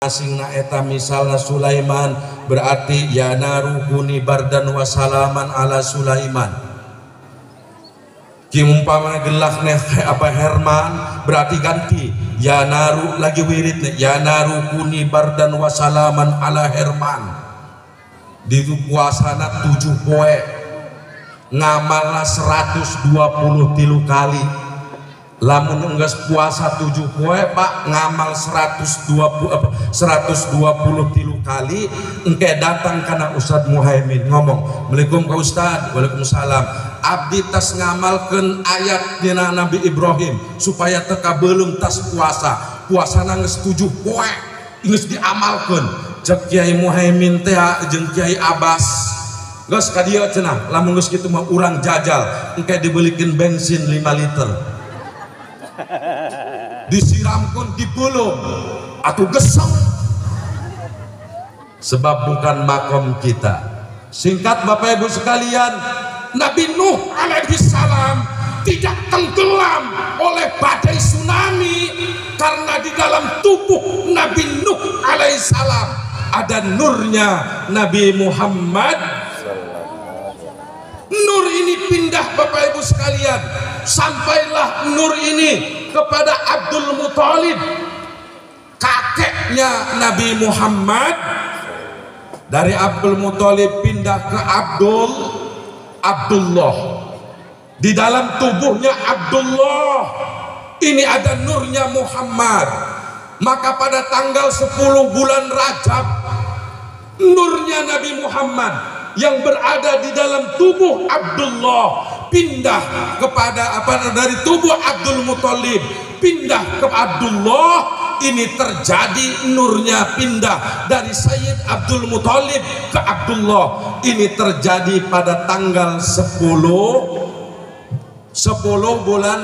asingna eta misalna Sulaiman berarti ya narukuni bardan wa salaman ala Sulaiman. Ki umpamana gelakna apa Herman berarti ganti ya naru lagi wiridna ya narukuni bardan wa salaman ala Herman. Di puasana 7 poe ngamalna 123 kali. Lamun enggeus puasa 7 poe Pak ngamal 123 kali engke datang kana Ustadz Muhaimin ngomong Assalamualaikum ka Ustadz. Waalaikumsalam. Abdi tas ngamalkeun ayat dina Nabi Ibrahim supaya teka beulung tas puasa puasana geus 7 poe geus diamalkeun. Cek Kiai Muhaimin teh jeung Kiai Abbas geus ka dieu cenah lamun geus kitu mah urang jajal engke dibelikeun bensin 5 liter disiramkan di belum atau geseng sebab bukan makom kita. Singkat Bapak Ibu sekalian, Nabi Nuh alaihi salam tidak tenggelam oleh badai tsunami karena di dalam tubuh Nabi Nuh alaihi salam ada nurnya Nabi Muhammad. Nur ini pindah Bapak Ibu sekalian, sampailah nur ini kepada Abdul Muthalib, kakeknya Nabi Muhammad. Dari Abdul Muthalib pindah ke Abdullah. Di dalam tubuhnya Abdullah ini ada nurnya Muhammad. Maka pada tanggal 10 bulan Rajab, nurnya Nabi Muhammad yang berada di dalam tubuh Abdullah pindah kepada dari tubuh Abdul Muthalib pindah ke Abdullah. Ini terjadi nurnya pindah dari Sayyid Abdul Muthalib ke Abdullah. Ini terjadi pada tanggal 10 bulan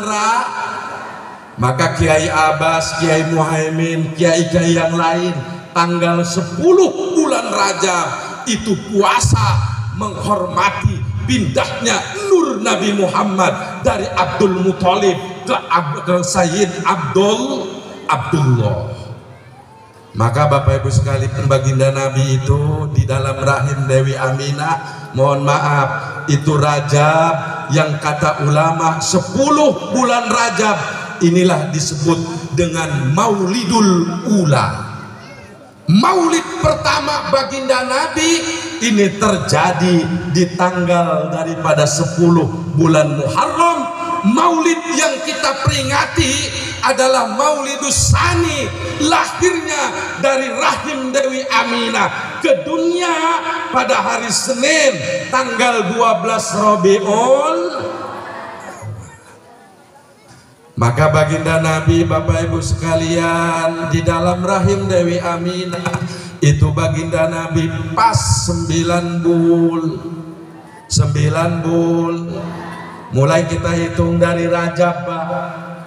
Maka Kiai Abbas, Kiai Muhaimin, kiai-kiai yang lain tanggal 10 bulan Rajab itu puasa menghormati pindahnya nur Nabi Muhammad dari Abdul Muthalib ke Sayyid Abdullah. Maka Bapak Ibu sekalian, baginda Nabi itu di dalam rahim Dewi Aminah, mohon maaf, itu Rajab yang kata ulama 10 bulan Rajab inilah disebut dengan Maulidul Ula. Maulid pertama baginda Nabi ini terjadi di tanggal daripada 10 bulan Muharram. Maulid yang kita peringati adalah Maulidus Sani, lahirnya dari rahim Dewi Aminah ke dunia pada hari Senin tanggal 12 Rabiul. Maka baginda Nabi Bapak Ibu sekalian di dalam rahim Dewi Aminah itu baginda Nabi pas 9 bul. Mulai kita hitung dari Rajab,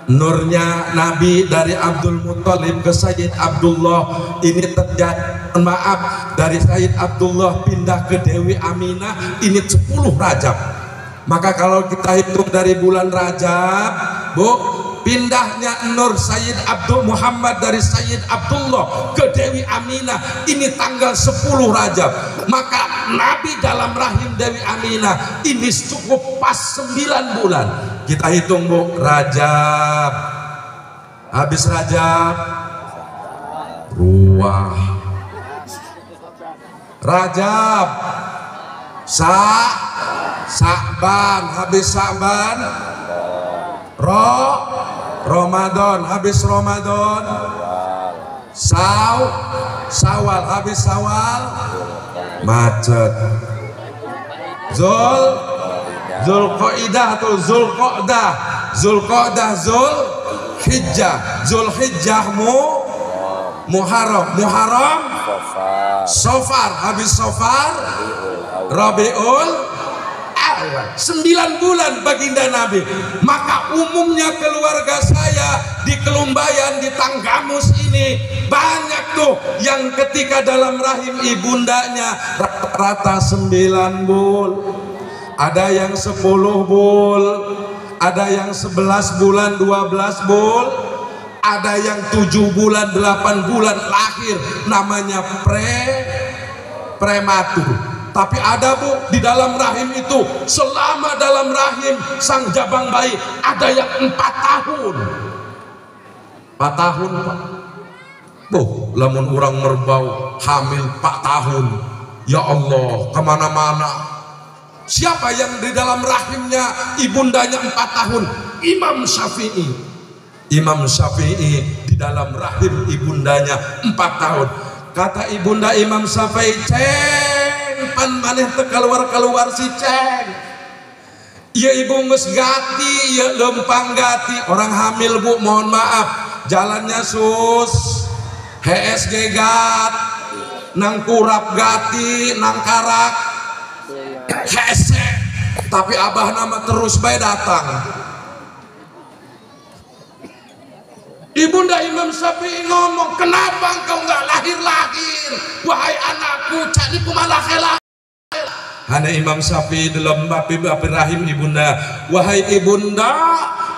nurnya Nabi dari Abdul Muthalib ke Sayyid Abdullah ini terjadi, maaf, dari Sayyid Abdullah pindah ke Dewi Aminah ini 10 Rajab. Maka kalau kita hitung dari bulan Rajab, Bu, pindahnya nur Sayyid Abdul Muhammad dari Sayyid Abdullah ke Dewi Aminah ini tanggal 10 Rajab. Maka Nabi dalam rahim Dewi Aminah ini cukup pas 9 bulan. Kita hitung, Bu, Rajab, habis Rajab ruah, Rajab Sa'ban, habis Sa'ban Ramadan, habis Ramadan Sawal, habis Sawal macet Zulqaidah atau Zulqa'dah Zulhijjah Muharram Safar, habis Safar Rabiul 9 bulan baginda Nabi. Maka umumnya keluarga saya di Kelumbayan, di Tanggamus ini banyak tuh yang ketika dalam rahim ibundanya rata-rata 9 bul, ada yang 10 bul, ada yang 11 bulan 12 bul, ada yang 7 bulan 8 bulan lahir, namanya prematur. Tapi ada Bu, di dalam rahim itu, selama dalam rahim sang jabang bayi, ada yang 4 tahun. 4 tahun Pak. Bu, lamun orang merbau hamil 4 tahun, ya Allah, kemana-mana. Siapa yang di dalam rahimnya ibundanya 4 tahun? Imam Syafi'i. Imam Syafi'i di dalam rahim ibundanya 4 tahun. Kata ibunda Imam Syafi'i, ceng pan maneh teu keluar si ceng. Ya ibu geus gati, ya lempang gati. Orang hamil Bu, mohon maaf, jalannya sus, HSG gat, nang kurap gati, nang karak hese. Tapi abah nama terus bae datang. Ibunda Imam Syafi'i ngomong, kenapa engkau nggak lahir-lahir, wahai anakku, cari kumalah lahir. Hanya Imam Syafi'i dalam bapi rahim ibunda, wahai ibunda,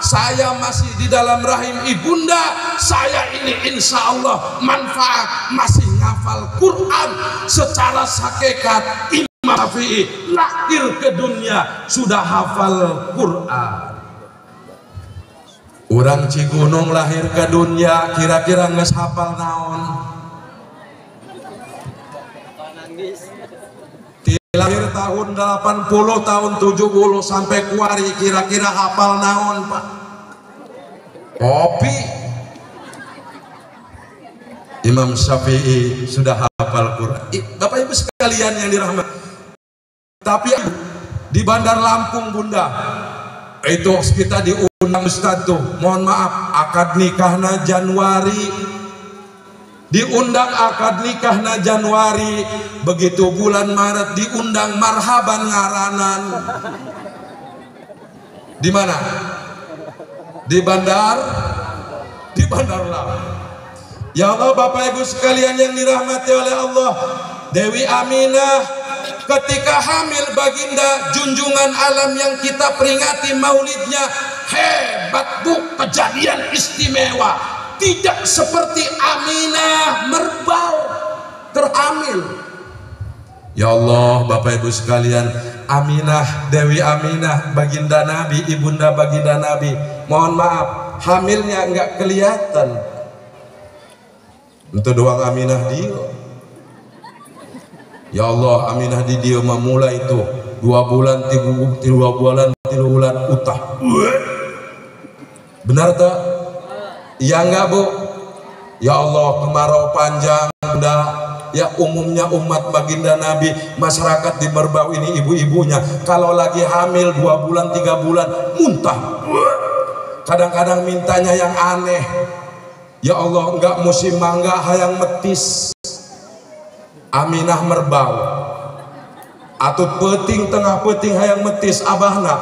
saya masih di dalam rahim ibunda, saya ini insya Allah manfaat, masih ngafal Quran. Secara hakikat Imam Syafi'i lahir ke dunia sudah hafal Quran. Orang Cigunung lahir ke dunia kira-kira nges hafal naon? Lahir tahun 80, tahun 70 sampai kuari kira-kira hafal naon Pak? Kopi. Imam Syafi'i sudah hafal Quran. Bapak Ibu sekalian yang dirahmati. Tapi di Bandar Lampung Bunda, itu kita diundang Ustaz tuh, mohon maaf, akad nikahna Januari, diundang akad nikahna Januari, begitu bulan Maret diundang marhaban ngaranan. Di mana? Di Bandar Lampung. Ya Allah, Bapak Ibu sekalian yang dirahmati oleh Allah, Dewi Aminah ketika hamil baginda junjungan alam yang kita peringati maulidnya, hebat Bu, kejadian istimewa. Tidak seperti Aminah merbau terhamil. Ya Allah, Bapak Ibu sekalian, Aminah, Dewi Aminah, baginda Nabi, ibunda baginda Nabi, mohon maaf, hamilnya nggak kelihatan. Untuk doang Aminah dia. Ya Allah, Aminah di dia memulai itu 2 bulan 3 bulan utah. Benar tak? Iya enggak Bu? Ya Allah, kemarau panjang Bunda. Ya umumnya umat baginda Nabi, masyarakat di Merbau ini ibu-ibunya kalau lagi hamil 2 bulan 3 bulan muntah. Kadang-kadang mintanya yang aneh. Ya Allah, enggak musim mangga hayang metis. Aminah merbau atut peting tengah peting hayang metis abahna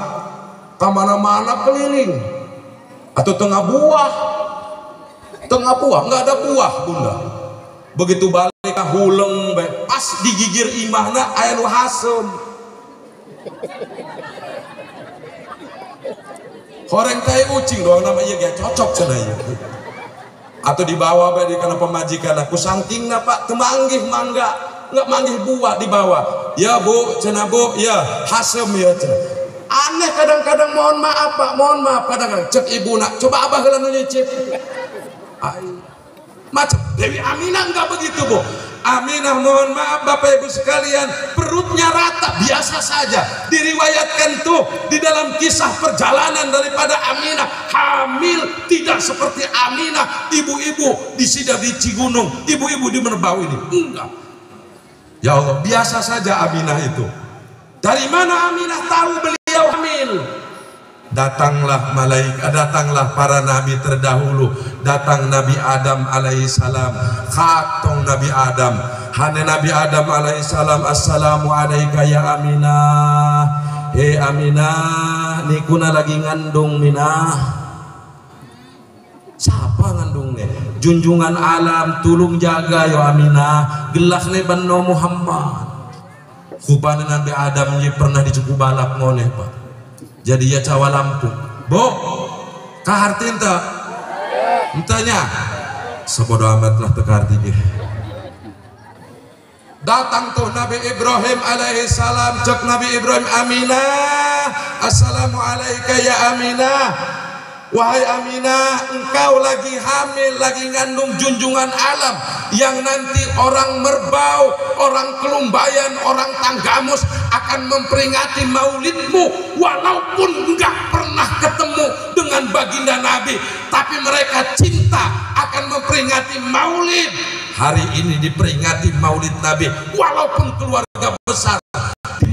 kamana-mana keliling atau tengah buah nggak ada buah Bunda. Begitu balik huleng pas digigir imahna aya nu hasem. Horeng tai ucing doang nama ieu ge cocok cenah ieu. Atau dibawa bae di kana pemajikan aku sangkingna Pak teu manggih mangga, enggak manggih buah dibawa. Ya Bu, cenah Bu, ya hasem ya cenah. Aneh kadang-kadang, mohon maaf Pak, mohon maaf kadang-kadang cek ibuna, coba abah heula nu nyicip. Macam Dewi Aminah enggak begitu Bu. Aminah mohon maaf Bapak Ibu sekalian, perutnya rata biasa saja. Diriwayatkan tuh di dalam kisah perjalanan daripada Aminah hamil tidak seperti Aminah ibu-ibu di Cigunung, ibu-ibu di Merbau ini. Enggak. Ya Allah, biasa saja Aminah itu. Dari mana Aminah tahu beliau hamil? Datanglah malaikat, datanglah para nabi terdahulu, datang Nabi Adam alaihissalam, khatong Nabi Adam, hane Nabi Adam alaihissalam, assalamu alaika ya Aminah. Aminah, nikuna lagi ngandung Minah. Siapa ngandungnya? Junjungan alam, tulung jaga ya Aminah, gelasnya bano Muhammad. Kupana Nabi Adam pernah dicukup balap ngoleh Pak. Jadi ya cawa Lampung. Bo, kahartin tak? Entahnya sebodoh amat lah tekar tinggi. Datang tuh Nabi Ibrahim alaihi salam, cek Nabi Ibrahim, Aminah, assalamualaikum ya Aminah. Wahai Aminah, engkau lagi hamil, lagi ngandung junjungan alam yang nanti orang Merbau, orang Kelumbayan, orang Tanggamus akan memperingati maulidmu. Walaupun enggak pernah ketemu dengan baginda Nabi, tapi mereka cinta akan memperingati maulid. Hari ini diperingati maulid Nabi, walaupun keluarga besar di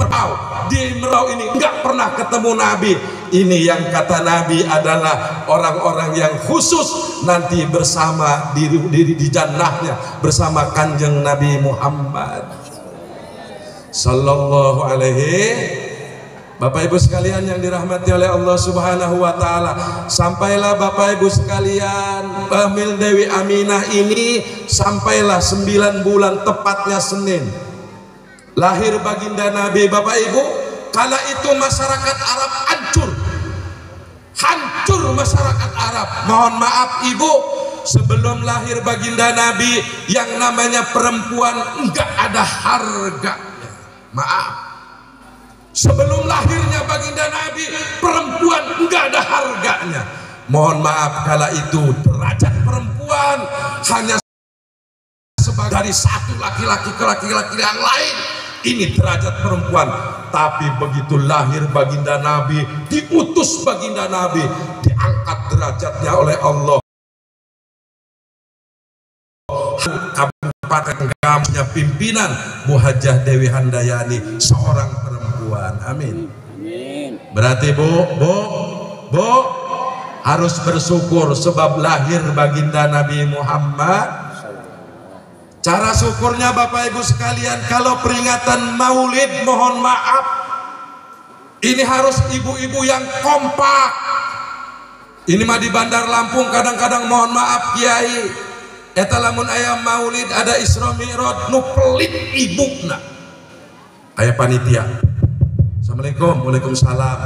Merbau ini enggak pernah ketemu Nabi. Ini yang kata Nabi adalah orang-orang yang khusus nanti bersama di jannahnya bersama kanjeng Nabi Muhammad sallallahu alaihi. Bapak Ibu sekalian yang dirahmati oleh Allah Subhanahu wa taala, sampailah Bapak Ibu sekalian hamil Dewi Aminah ini sampailah 9 bulan tepatnya Senin lahir baginda Nabi. Bapak Ibu, kala itu masyarakat Arab hancur masyarakat Arab. Mohon maaf Ibu, sebelum lahir baginda Nabi yang namanya perempuan enggak ada harganya. Maaf, sebelum lahirnya baginda Nabi perempuan enggak ada harganya. Mohon maaf, kala itu derajat perempuan hanya sebagai dari satu laki-laki ke laki-laki yang lain. Ini derajat perempuan. Tapi begitu lahir baginda Nabi, diutus baginda Nabi, diangkat derajatnya oleh Allah. Kabupaten Gamsnya pimpinan Bu Hajah Dewi Handayani, seorang perempuan. Amin. Berarti Bu harus bersyukur sebab lahir baginda Nabi Muhammad. Cara syukurnya Bapak Ibu sekalian, kalau peringatan maulid, mohon maaf, ini harus ibu-ibu yang kompak. Ini mah di Bandar Lampung kadang-kadang mohon maaf Kiai, eta lamun ayam maulid ada Isra Mi'raj nu pelit ibukna. Aya panitia. Assalamualaikum, waalaikumsalam.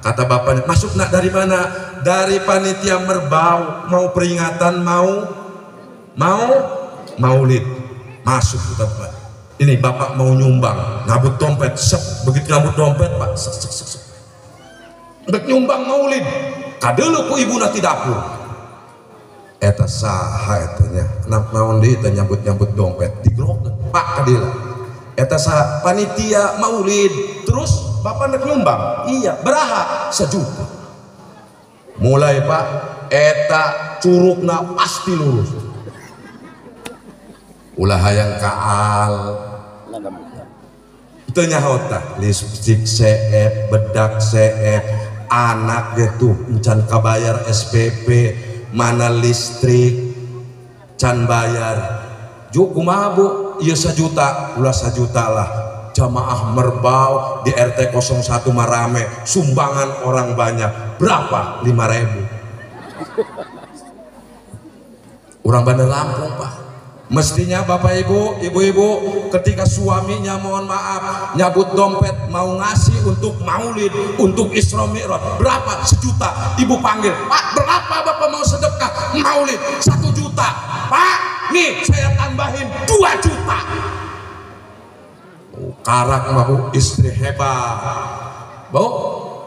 Kata bapaknya, masuk nak dari mana? Dari panitia Merbau, mau peringatan, mau maulid. Masuk Bapak. Ini Bapak mau nyumbang, ngabut dompet, begitu ngabut dompet Pak, bek nyumbang maulid. Kadelu ku ibu nanti dapur. Eta saha etanya, naon deui teh nyambut dompet digrok Pak kadila. Eta saha panitia maulid. Terus Bapak nek nyumbang? Iya, beraha? 1 juta. Mulai Pak, eta curugna pasti lurus. Ulah hayang kaal itu nyahota listrik seep, bedak seep, anak gitu can kabayar SPP, mana listrik can bayar juk kumaha Bu? Iya 1 juta, ulah 1 juta lah. Jamaah Merbau di RT 01 Marame, sumbangan orang banyak, berapa? 5.000. Orang Bandar Lampung Pak. Mestinya Bapak Ibu, ibu-ibu, ketika suaminya mohon maaf nyabut dompet mau ngasih untuk maulid, untuk Isra Mi'raj, berapa? 1 juta. Ibu panggil, Pak, berapa Bapak mau sedekah maulid? 1 juta. Pak, nih saya tambahin 2 juta. Karak mah Bu, istri hebat. Bu,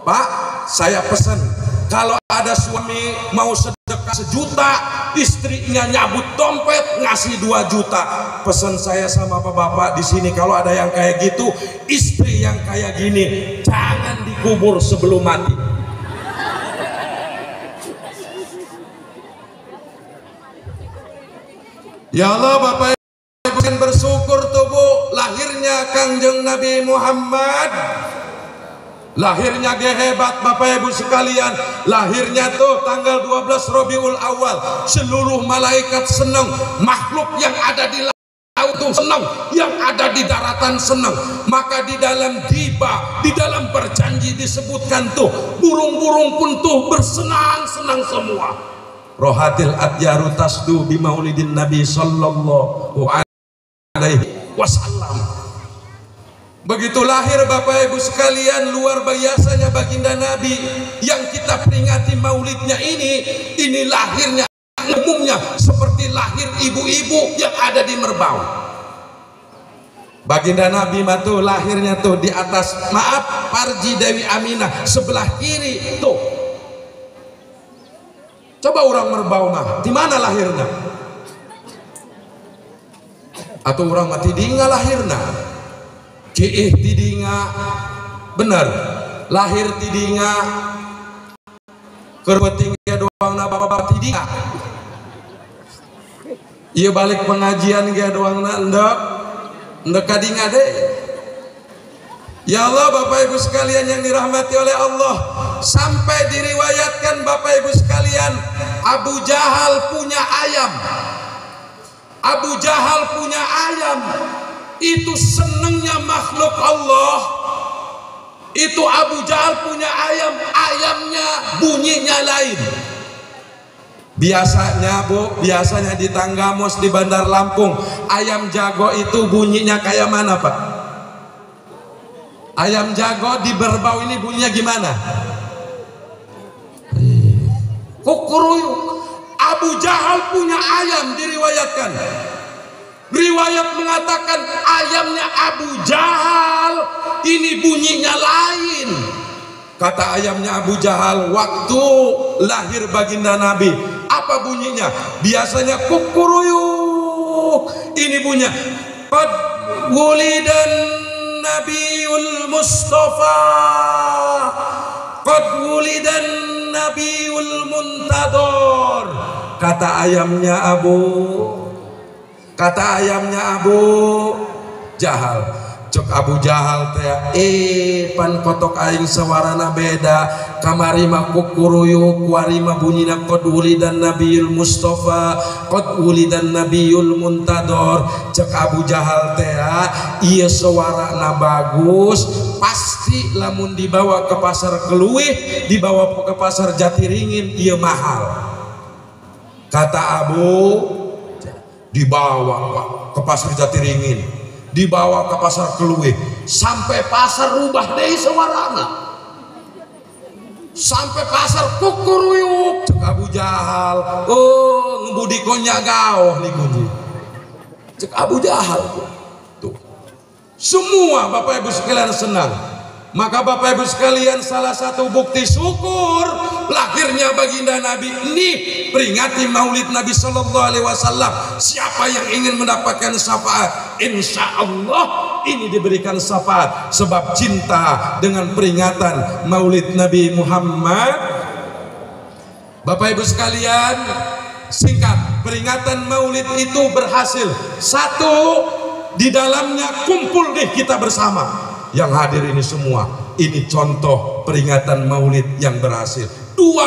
Pak, saya pesan kalau ada suami mau sedekah 1 juta, istrinya nyabut dompet ngasih 2 juta. Pesan saya sama Bapak di sini, kalau ada yang kayak gitu, istri yang kayak gini jangan dikubur sebelum mati. Ya Allah, Bapak Ibu bersyukur tuh Bu, lahirnya Kanjeng Nabi Muhammad. Lahirnya hebat Bapak Ibu sekalian. Lahirnya tuh tanggal 12 Rabiul Awal. Seluruh malaikat senang, makhluk yang ada di laut tuh senang, yang ada di daratan senang. Maka di dalam diba, di dalam berjanji disebutkan tuh, burung-burung pun tuh bersenang-senang semua. Rohatil adyaru tasdu bi maulidin Nabi sallallahu alaihi wasallam. Begitu lahir Bapak Ibu sekalian, luar biasanya baginda Nabi yang kita peringati maulidnya ini lahirnya umumnya seperti lahir ibu-ibu yang ada di Merbau. Baginda Nabi tuh lahirnya tuh di atas Parji Dewi Aminah sebelah kiri tuh. Coba orang Merbau mah di mana lahirnya? Atau orang mati dinga lahirna? Kiih tidinga bener lahir tidinga kerbeting doang na bapak tidinga. Iya balik pengajian ge doang na ndek kadinga deh. Ya Allah, Bapak Ibu sekalian yang dirahmati oleh Allah, sampai diriwayatkan Bapak Ibu sekalian, Abu Jahal punya ayam. Abu Jahal punya ayam. Itu senengnya makhluk Allah. Itu Abu Jahal punya ayam, ayamnya bunyinya lain. Biasanya biasanya di Tanggamus di Bandar Lampung, ayam jago itu bunyinya kayak mana Pak? Ayam jago di Merbau ini bunyinya gimana? Kukuruyuk. Abu Jahal punya ayam diriwayatkan. Riwayat mengatakan ayamnya Abu Jahal ini bunyinya lain. Kata ayamnya Abu Jahal waktu lahir baginda Nabi, apa bunyinya? Biasanya kukuruyuk. Ini bunyinya qad wulidan Nabiul Mustafa, qad wulidan Nabiul Muntador. Kata ayamnya Abu Jahal. Cok Abu Jahal teh pan kotok aing sawarana beda, kamari mah kukuruyuk, kuari mah bunyina qad wulidan Nabiul Mustafa, qad wulidan Nabiul Muntador. Cek Abu Jahal teh ieu sawarana bagus, pasti lamun dibawa ke pasar Keluih, dibawa ke pasar Jatiringin ieu mahal. Kata Abu, dibawa Pak ke pasar Jatiringin, dibawa ke pasar Keluih, sampai pasar rubah deui sawarana, sampai pasar kukuruyuk. Cek Abu Jahal, oh ngebudi konya gaoh nih kunci. Cek Abu Jahal tuh. Semua Bapak Ibu sekalian senang. Maka Bapak Ibu sekalian, salah satu bukti syukur lahirnya baginda Nabi ini peringati Maulid Nabi Sallallahu Alaihi Wasallam. Siapa yang ingin mendapatkan syafaat, insya Allah ini diberikan syafaat sebab cinta dengan peringatan Maulid Nabi Muhammad. Bapak Ibu sekalian, singkat, peringatan Maulid itu berhasil. Satu, di dalamnya kumpul deh kita bersama. Yang hadir ini semua, ini contoh peringatan Maulid yang berhasil. Dua,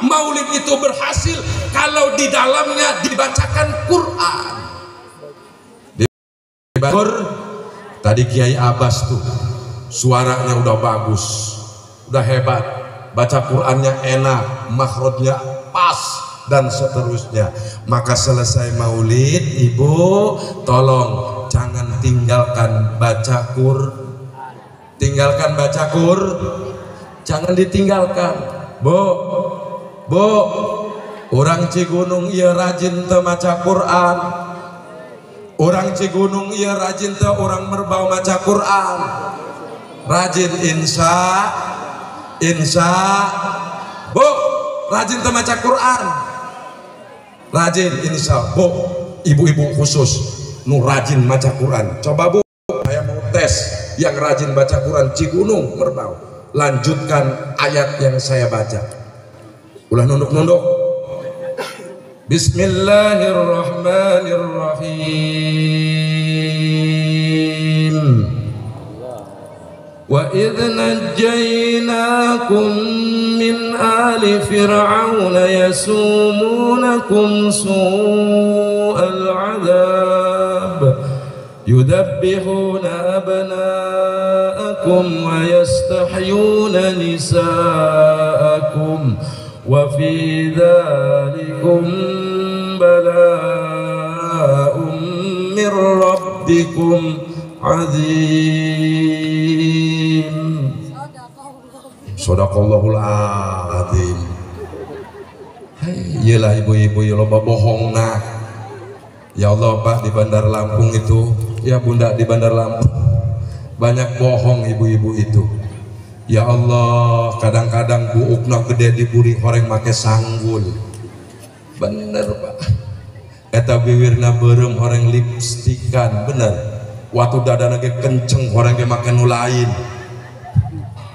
Maulid itu berhasil kalau di dalamnya dibacakan Quran. Tadi Kiai Abbas tuh suaranya udah bagus, udah hebat, baca Qurannya enak, makhrajnya pas dan seterusnya. Maka selesai Maulid, Ibu tolong jangan tinggalkan baca Quran. Tinggalkan baca jangan ditinggalkan. Bu, orang Cigunung ia rajin teu maca Quran. Orang Cigunung ia rajin teu orang Merbau maca Quran. Rajin insya. Bu, rajin teu maca Quran. Rajin insya. Bu, ibu-ibu khusus nu rajin maca Quran. Coba Bu, saya mau tes yang rajin baca Quran Cigunung Merbau, lanjutkan ayat yang saya baca. Ulah nunduk-nunduk. Bismillahirrahmanirrahim. Wa idh najjaynakum min ali fir'aun yasumunakum su'al 'adzab yudabbihuna abna'akum wa yastahyuna nisa'akum wa fi dhalikum bala'um min rabbikum azim. Shadaqallahul azim. Hai iyalah ibu-ibu ya loba bohong nah. Ya Allah Pak, di Bandar Lampung itu, ya Bunda di Bandar Lampung banyak bohong ibu-ibu itu. Ya Allah, kadang-kadang buukna gede diburi horeng make sanggul. Bener Pak. Eta bibirna beureum horeng lipstikan, bener. Waktu dadana ge kenceng horeng ge make nu lain.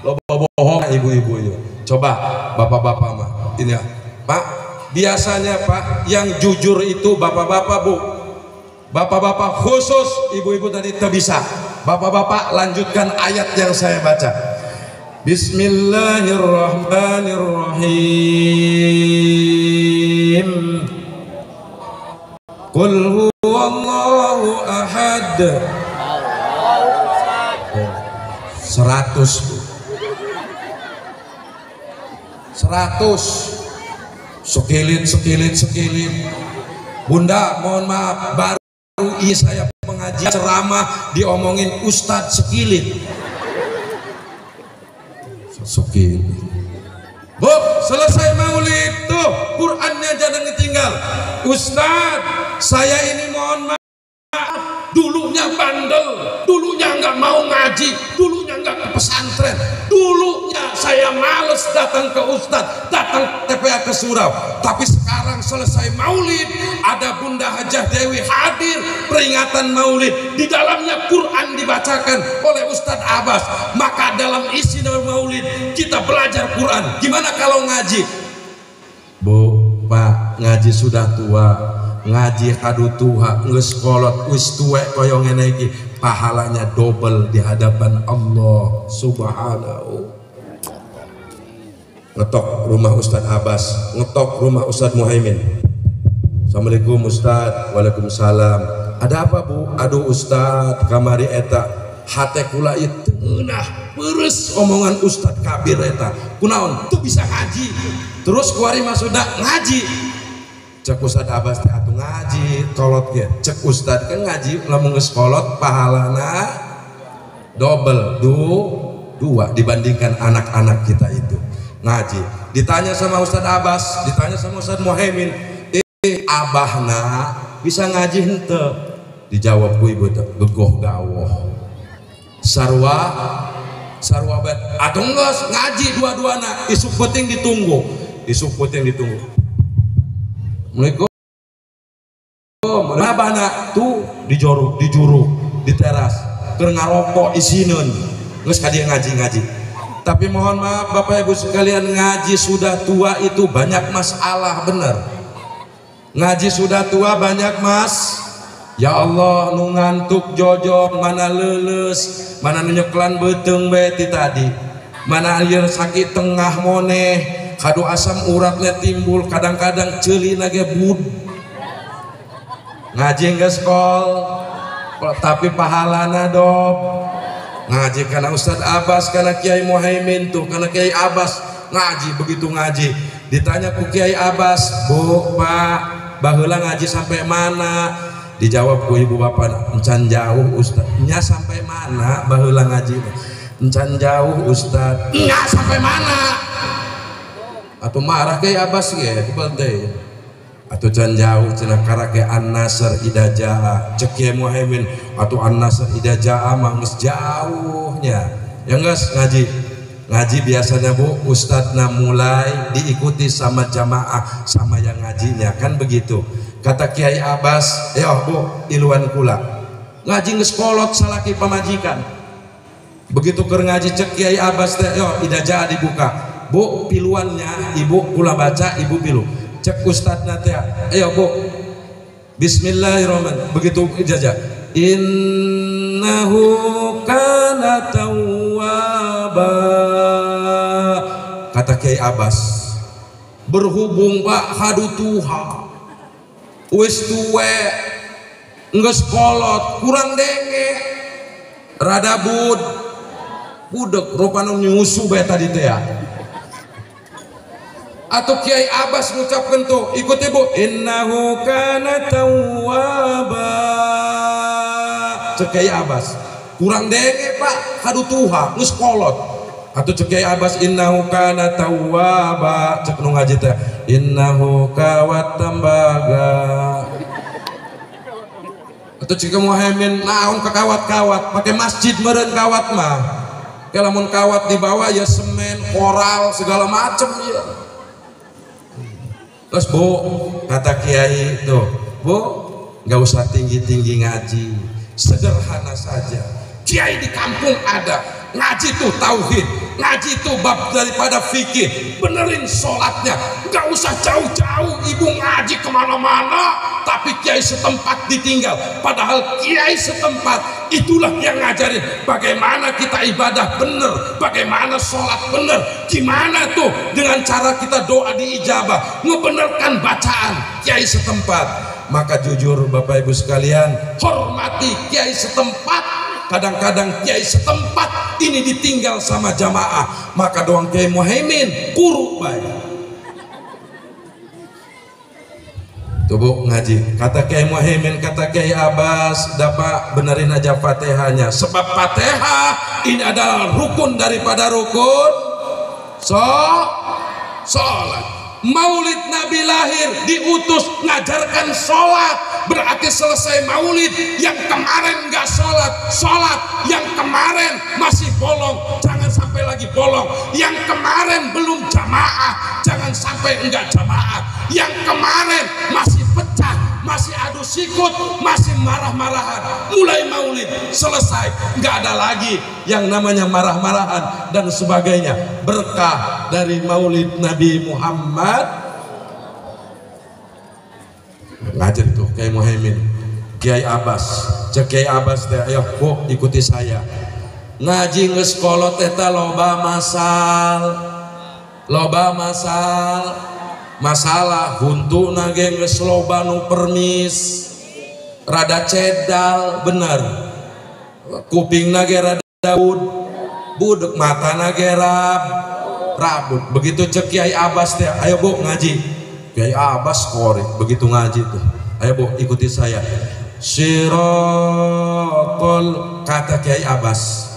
Loba bohong ibu-ibu itu. Coba bapak-bapak mah ini ya Pak, biasanya Pak yang jujur itu bapak-bapak Bu, bapak-bapak khusus, ibu-ibu tadi tak bisa. Bapak-bapak lanjutkan ayat yang saya baca. Bismillahirrahmanirrahim. Qul huwallahu ahad. 100 sekilit. Bunda mohon maaf, baru saya mengaji ceramah diomongin Ustadz sekilit. Bu, selesai maulid tuh Qurannya jangan ditinggal. Ustadz, saya ini mohon maaf, dulunya bandel, dulunya nggak mau ngaji, dulunya nggak ke pesantren, dulunya saya males datang ke Ustadz, datang TPA ke surau. Tapi sekarang selesai maulid, ada Bunda Hajah Dewi hadir peringatan maulid, di dalamnya Quran dibacakan oleh Ustadz Abbas. Maka dalam isi maulid kita belajar Quran. Gimana kalau ngaji? Bu, Pak, ngaji sudah tua, ngaji kadu tuha geus kolot wis tuwe koyo ngene iki, pahalanya double di hadapan Allah Subhanahu. Ngetok rumah Ustadz Abbas, ngetok rumah Ustadz Muhaimin. Assalamualaikum Ustadz. Waalaikumsalam. Ada apa Bu? Aduh Ustadz, kamari eta hate kula itu nah peres omongan Ustadz kabir eta kunaon tuh bisa ngaji, terus kuari masuda ngaji. Cek Ustadz Abbas teh atuh ngaji kolot ge, cek Ustadz kan ngaji lamun geus kolot pahalana double dua dibandingkan anak-anak kita itu ngaji. Ditanya sama Ustadz Abbas, ditanya sama Ustadz Muhaimin, abahna bisa ngaji henteu? Dijawab ku ibu teh gegoh gawoh sarwa bet atuh geus ngaji dua-duana, isuk penting ditunggu. Assalamualaikum. Abahna tuh di juru di teras keur ngarokok isineun geus ka dieu ngaji. Tapi mohon maaf Bapak Ibu sekalian, ngaji sudah tua itu banyak masalah, bener. Ngaji sudah tua banyak mas. Ya Allah, nu ngantuk jojok, mana leuleus, mana nu nyeklan beuteung bae ti tadi, mana ieu sakit tengah moneh, kadu asam uratnya timbul, kadang-kadang ceulina ge bud. Ngaji geus kol, tapi pahalana dop. Ngaji karena Ustadz Abbas, karena Kiai Muhaimin tuh, karena Kiai Abbas ngaji, begitu ngaji ditanya ku Kiai Abbas, Bu, Pak, baheula ngaji sampai mana? Dijawab ku ibu bapak, encan jauh Ustadz. Nya sampai mana baheula ngaji? Encan jauh Ustadz. Nya sampai mana? Atuh marah Kiai Abbas ge teh. Atuh can jauh cenah karake An-Nasr ida jaa. Cek Kiai Muhaimin, atuh An-Nasr ida jaa mah geus jauhnya. Ya geus ngaji biasanya Bu, ustadzna mulai diikuti sama jamaah sama yang ngajinya, kan begitu. Kata Kiai Abbas, Bu, iluan kula ngaji geus kolot salaki pamajikan. Begitu keur ngaji cek Kiai Abbas teh, ida jaa dibuka. Bu, piluannya ibu kula baca, ibu pilu. Cek ustadzna teh, Bu, bismillahirrahmanirrahim. Begitu ijazah, innahu kana tawwaba. Kata Kiai Abbas, berhubung Pak hadu tuha wis tuwe geus kolot kurang denge rada budek rupana nyusu bae tadi teh ya. Atau Kiai Abbas ngucapkeun tuh, ikuti Bu, innahu kana tawwaba. Cek Kiai Abbas kurang denge Pak hadu tuha geus kolot. Atau cek Kiai Abbas innahu kana tawwaba, cek nu ngaji teh innahu kawat tembaga. Atau cek Muhammad naon ka kawat-kawat pakai masjid meureun kawat mah. Kalamun kawat di bawah ya semen, koral segala macam ya. Terus Bu, kata Kiai tuh, Bu, nggak usah tinggi-tinggi ngaji, sederhana saja. Kiai di kampung ada, ngaji tuh tauhid, ngaji tuh bab daripada fikih, benerin sholatnya, nggak usah jauh-jauh ibu ngaji kemana-mana, tapi kiai setempat ditinggal. Padahal kiai setempat itulah yang ngajarin bagaimana kita ibadah bener, bagaimana sholat bener, gimana tuh dengan cara kita doa diijabah, ngebenerkan bacaan kiai setempat. Maka jujur Bapak Ibu sekalian, hormati kiai setempat. Kadang-kadang kiai setempat ini ditinggal sama jamaah, maka doang Kiai Muhaimin kuru baik. Tuh ngaji, kata Kiai Muhaimin, kata Kiai Abbas, dapat benerin aja Fatihahnya, sebab Fatihah ini adalah rukun daripada rukun sholat. Maulid Nabi lahir diutus ngajarkan sholat, berarti selesai maulid yang kemarin nggak sholat yang kemarin masih bolong jangan sampai lagi bolong, yang kemarin belum jamaah jangan sampai enggak jamaah, yang kemarin masih pecah, masih adu sikut, masih marah-marahan, mulai maulid selesai nggak ada lagi yang namanya marah-marahan dan sebagainya. Berkah dari maulid Nabi Muhammad. Ngajar tuh Kiai Muhaimin, Kiai Abbas, cek Kiai Abbas teh, ayo Bu ikuti saya ngaji geus kolot eta loba masalah huntu nage geus loba nu permis, rada cedal bener, kuping nage rada budek, mata nage rabut. Begitu cek Kiai Abbas teh, ayo Bu ngaji. Kiai Abbas korek begitu ngaji tuh, ayo Bu ikuti saya. Sirotol, kata Kiai Abbas,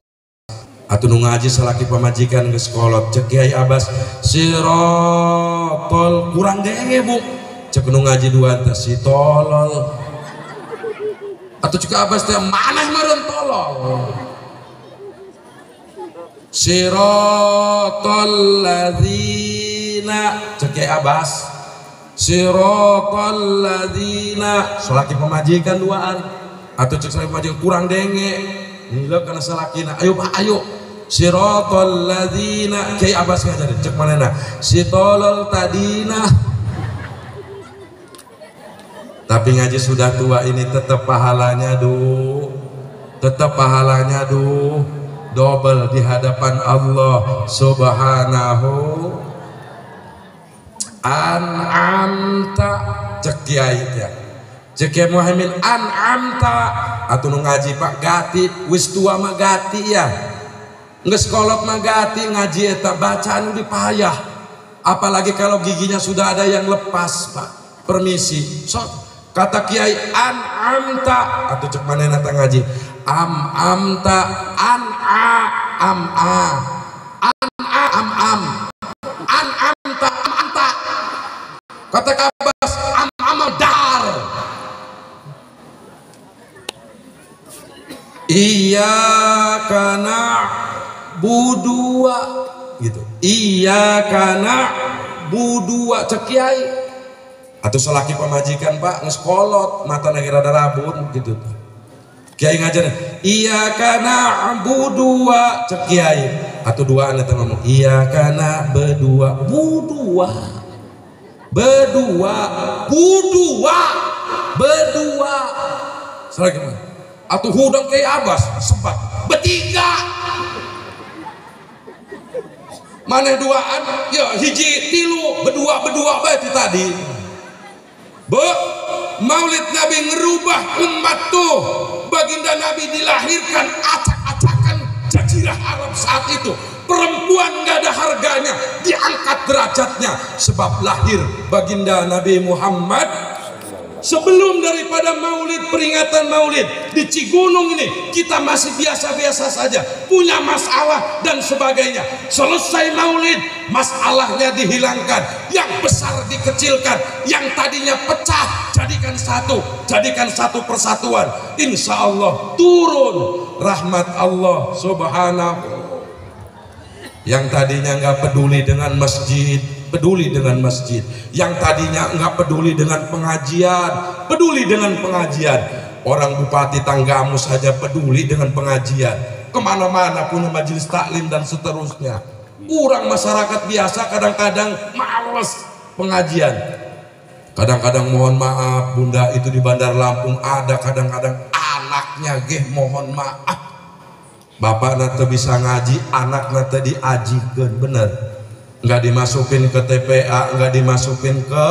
atuh nu ngaji salaki pamajikan geus kolot, cek Kiai Abbas sirotol, kurang denge Bu, cek nu ngaji dua teh si tolol. Atuh cek Abbas teh maneh meureun tolol. Sirotol ladzina, cek Kiai Abbas sirotol ladzina, salaki pemajikan duaan atau cek salaki pemajikan kurang denge nilai karena salakina, ayo Pak ayo sirotol ladzina. Kiai Abbas ngajarin cek manena si tolol tadina. Tapi ngaji sudah tua ini tetap pahalanya double di hadapan Allah Subhanahu. An'amta, cek Kiai ya, cek Kiai Muhaimin an'amta, atuh nu ngaji Pak gati wis tua mah gati ya, geus kolot mah gati, ngaji eta bacaan nu dipayah, apalagi kalau giginya sudah ada yang lepas Pak. Permisi sok kata Kiai an'amta, atuh cek manehna teh ngaji am'amta an'a am'a an'a am'am an'amta am'amta, kata Abbas am dar. Iyyaka na'budu gitu, iyyaka na'budu cek Kiai atau salaki pamajikan Pak geus kolot mata nage rada rabun gitu. Kiai ngajarin iyyaka na'budu cek Kiai atau duaan eta ngomong iyyaka na'budu berdua selagi mana atau hudang Kiai Abbas sempat bertiga mana duaan ya hiji tilu berdua bae tadi. Maulid Nabi ngerubah umat tuh, baginda Nabi dilahirkan acak-acakan jazirah Arab saat itu. Perempuan gak ada harganya, diangkat derajatnya sebab lahir baginda Nabi Muhammad. Sebelum daripada maulid, peringatan maulid di Cigunung ini kita masih biasa-biasa saja, punya masalah dan sebagainya. Selesai maulid, masalahnya dihilangkan, yang besar dikecilkan, yang tadinya pecah jadikan satu persatuan. Insya Allah turun rahmat Allah subhanahu. Yang tadinya nggak peduli dengan masjid, peduli dengan masjid. Yang tadinya nggak peduli dengan pengajian, peduli dengan pengajian. Orang Bupati Tanggamus saja peduli dengan pengajian. Kemana-mana punya majelis taklim dan seterusnya. Orang masyarakat biasa kadang-kadang males pengajian. Kadang-kadang mohon maaf Bunda, itu di Bandar Lampung ada kadang-kadang anaknya mohon maaf. Bapak nanti bisa ngaji, anak nanti diajikan, bener. Nggak dimasukin ke TPA, nggak dimasukin ke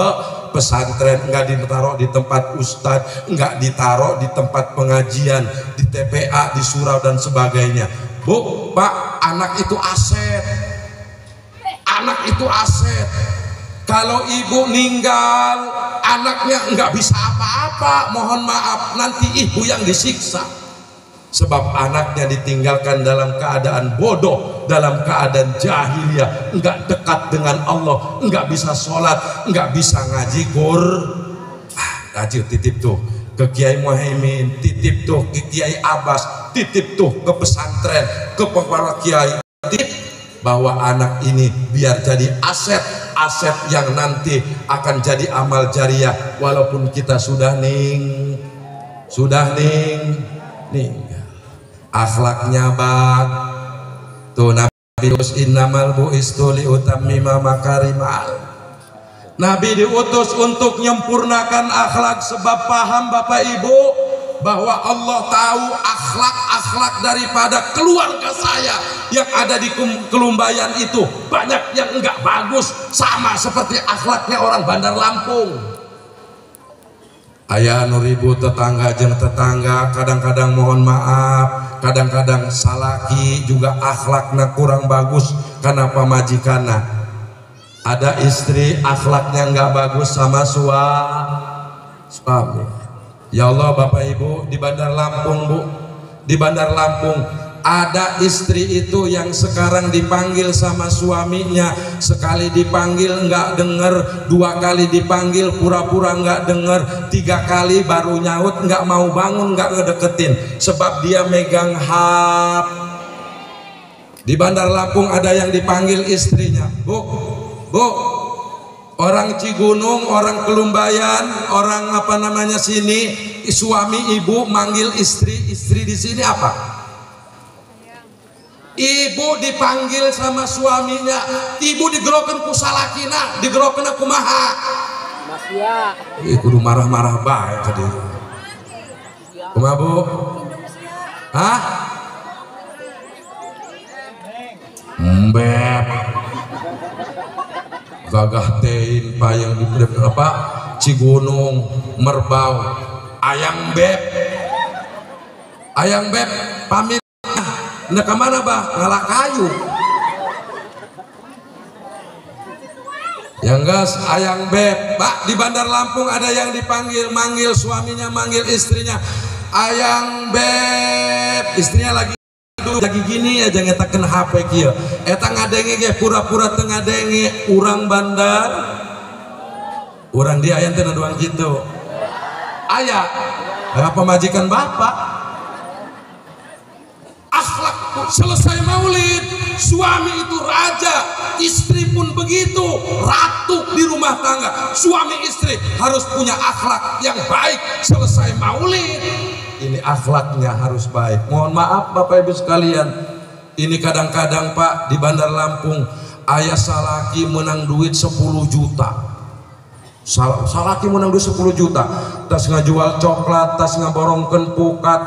pesantren, nggak ditaruh di tempat ustadz, nggak ditaruh di tempat pengajian, di TPA, di surau dan sebagainya. Bu, Pak, anak itu aset. Anak itu aset. Kalau ibu ninggal, anaknya nggak bisa apa-apa, mohon maaf, nanti ibu yang disiksa. Sebab anaknya ditinggalkan dalam keadaan bodoh, dalam keadaan jahiliyah, enggak dekat dengan Allah, enggak bisa sholat, enggak bisa ngaji ngaji titip tuh ke Kiai Muhaimin, titip tuh ke Kiai Abbas, titip tuh ke pesantren, ke para kiai, titip bahwa anak ini biar jadi aset yang nanti akan jadi amal jariah walaupun kita sudah ning. Akhlaknya bang tuh Nabi innamal bu'istu liutammima makarimal. Nabi diutus untuk menyempurnakan akhlak, sebab paham Bapak Ibu bahwa Allah tahu akhlak daripada keluarga saya yang ada di Kelumbayan itu banyak yang enggak bagus, sama seperti akhlaknya orang Bandar Lampung. Ayah nuribu tetangga jeng tetangga, kadang-kadang mohon maaf, kadang-kadang salaki juga akhlaknya kurang bagus karena pamajikana. Ada istri akhlaknya nggak bagus sama suami. Ya Allah Bapak Ibu, di Bandar Lampung Bu, di Bandar Lampung ada istri itu yang sekarang dipanggil sama suaminya, sekali dipanggil nggak denger, 2 kali dipanggil pura-pura nggak denger, 3 kali baru nyaut, nggak mau bangun, nggak ngedeketin, sebab dia megang HP. Di Bandar Lampung ada yang dipanggil istrinya, Bu, orang Cigunung, orang Kelumbayan, orang apa namanya sini, suami ibu manggil istri di sini apa? Ibu dipanggil sama suaminya, ibu digeroken ku salakina, digeroken kumaha? Masya. Kudu marah-marah bae tadi. Kumaha Bu? Hah? Mbep. Gagah tein payang di apa? Cigunung, Merbau, ayang beb pamit. Nah kemana bah? Ngalah kayu. Yang gas ayang beb. Pak, di Bandar Lampung ada yang manggil suaminya, manggil istrinya, ayang beb. Istrinya lagi gini aja ngetakeun HP kieu. Eta ngadenge ge pura-pura teu ngadenge, urang Bandar. Urang dia aya teh doang kitu. Aya pemajikan bapak. Akhlak selesai maulid, suami itu raja, istri pun begitu, ratu di rumah tangga. Suami istri harus punya akhlak yang baik. Selesai maulid, ini akhlaknya harus baik. Mohon maaf Bapak Ibu sekalian, ini kadang-kadang Pak di Bandar Lampung ayah salaki menang duit 10 juta. Salaki menang duit 10 juta, tas ngajual coklat, tas ngaborongkeun pukat.